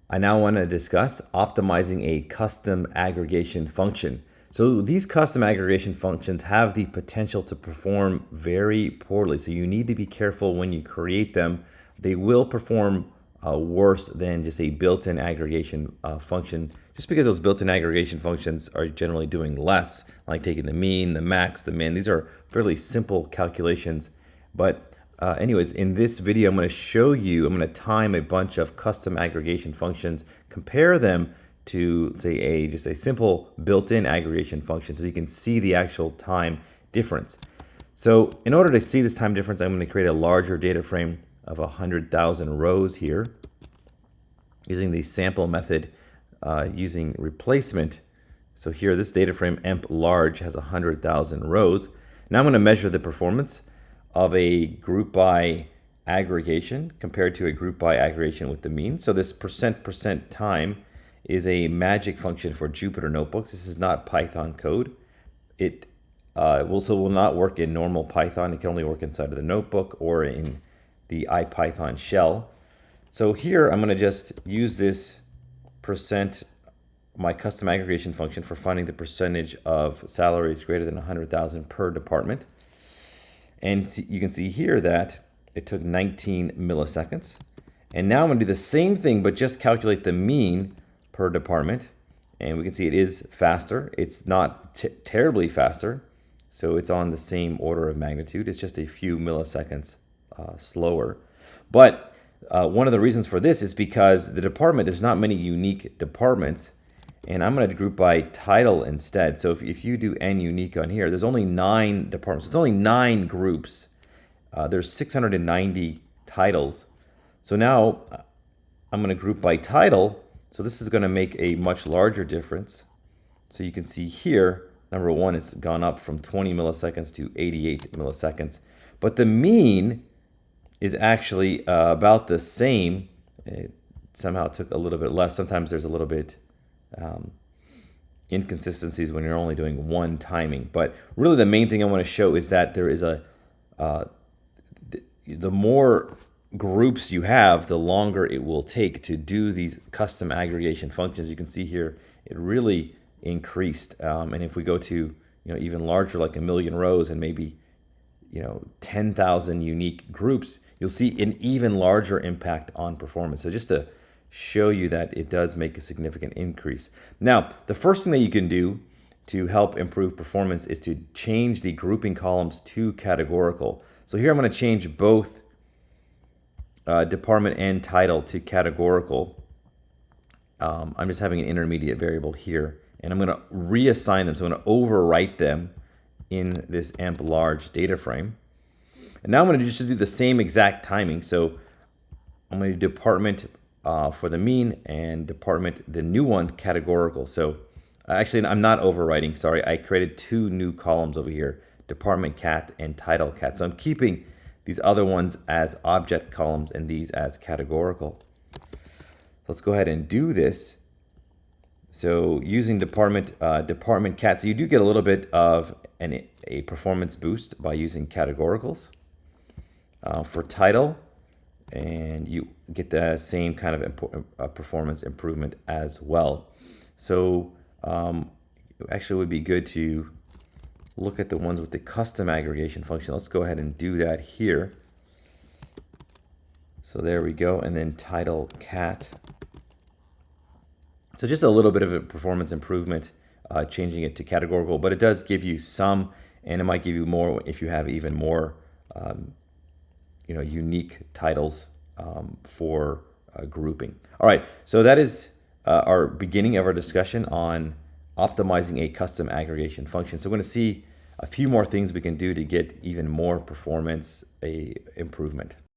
I now want to discuss optimizing a custom aggregation function. So these custom aggregation functions have the potential to perform very poorly. So you need to be careful when you create them. They will perform worse than just a built-in aggregation function, just because those built-in aggregation functions are generally doing less, like taking the mean, the max, the min. These are fairly simple calculations. But anyways, in this video, I'm going to time a bunch of custom aggregation functions, compare them to, say, just a simple built-in aggregation function so you can see the actual time difference. So in order to see this time difference, I'm going to create a larger data frame of 100,000 rows here using the sample method using replacement. So here, this data frame emp large has 100,000 rows. Now I'm going to measure the performance of a group by aggregation compared to a group by aggregation with the mean. So this % time is a magic function for Jupyter notebooks. This is not Python code. It will not work in normal Python. It can only work inside of the notebook or in the IPython shell. So here I'm going to just use this my custom aggregation function for finding the percentage of salaries greater than 100,000 per department. And you can see here that it took 19 milliseconds. And now I'm going to do the same thing, but just calculate the mean per department. And we can see it is faster. It's not terribly faster. So it's on the same order of magnitude. It's just a few milliseconds slower. But one of the reasons for this is because there's not many unique departments. And I'm going to group by title instead. So if you do n unique on here, there's only 9 departments. It's only 9 groups. There's 690 titles. So now I'm going to group by title. So this is going to make a much larger difference. So you can see here, number one, it's gone up from 20 milliseconds to 88 milliseconds. But the mean is actually about the same. It somehow took a little bit less. Sometimes there's a little bit inconsistencies when you're only doing one timing. But really the main thing I want to show is that there is the more groups you have, the longer it will take to do these custom aggregation functions. You can see here it really increased. And if we go to even larger, like 1 million rows and maybe 10,000 unique groups, you'll see an even larger impact on performance. So just to show you that it does make a significant increase. Now, the first thing that you can do to help improve performance is to change the grouping columns to categorical. So here I'm going to change both department and title to categorical. I'm just having an intermediate variable here, and I'm going to reassign them. So I'm going to overwrite them in this emp large data frame. And now I'm going to just do the same exact timing. So I'm going to do department for the mean and department, the new one, categorical. So actually, I'm not overwriting, sorry. I created 2 new columns over here, department cat and title cat. So I'm keeping these other ones as object columns and these as categorical. Let's go ahead and do this. So using department cat, so you do get a little bit of a performance boost by using categoricals. For title, and you get the same kind of performance improvement as well. So actually it would be good to look at the ones with the custom aggregation function. Let's go ahead and do that here. So there we go, and then title cat. So just a little bit of a performance improvement, changing it to categorical, but it does give you some, and it might give you more if you have even more unique titles for grouping. All right, so that is our beginning of our discussion on optimizing a custom aggregation function. So we're going to see a few more things we can do to get even more performance improvement.